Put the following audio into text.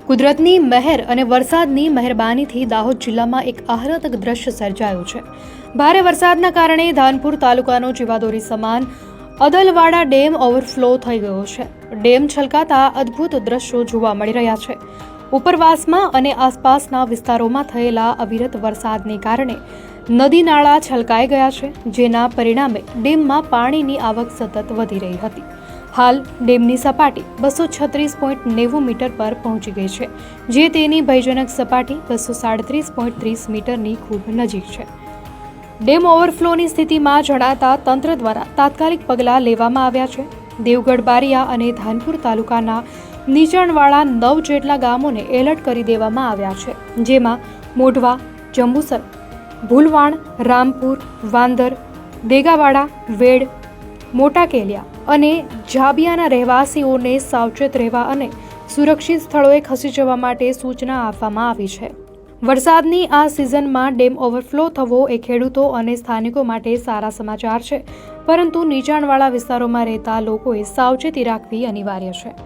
કુદરતની મહેર અને વરસાદની મહેરબાનીથી દાહોદ જિલ્લામાં એક આહલાદક દ્રશ્ય સર્જાયું છે। ભારે વરસાદના કારણે ધાનપુર તાલુકાનો જીવાદોરી સમાન અદલવાડા ડેમ ઓવરફ્લો થઈ ગયો છે। ડેમ છલકાતા અદ્ભુત દ્રશ્યો જોવા મળી રહ્યા છે। ઉપરવાસમાં અને આસપાસના વિસ્તારોમાં થયેલા અવિરત વરસાદને કારણે નદી નાળા છલકાઈ ગયા છે, જેના પરિણામે ડેમમાં પાણીની આવક સતત વધી રહી હતી। હાલ ડેમની સપાટી 236.90 મીટર પર પહોંચી ગઈ છે, જે તેની ભયજનક સપાટી 237.30 મીટરની ખૂબ નજીક છે। ડેમ ઓવરફ્લોની સ્થિતિમાં જણાતા તંત્ર દ્વારા તાત્કાલિક પગલાં લેવામાં આવ્યા છે। દેવગઢ બારિયા અને ધાનપુર તાલુકાના નીચાણવાળા 9 જેટલા ગામોને એલર્ટ કરી દેવામાં આવ્યા છે, જેમાં મોઢવા, જંબુસર, ભૂલવાણ, રામપુર, વાંદર, દેગાવાડા, વેડ, મોટા કેલિયા અને જાબિયાના રહેવાસીઓને સાવચેત રહેવા અને સુરક્ષિત સ્થળોએ ખસી જવા માટે સૂચના આપવામાં આવી છે। વરસાદની આ સિઝનમાં ડેમ ઓવરફ્લો થવો એ ખેડૂતો અને સ્થાનિકો માટે સારા સમાચાર છે, પરંતુ નીચાણવાળા વિસ્તારોમાં રહેતા લોકોએ સાવચેતી રાખવી અનિવાર્ય છે।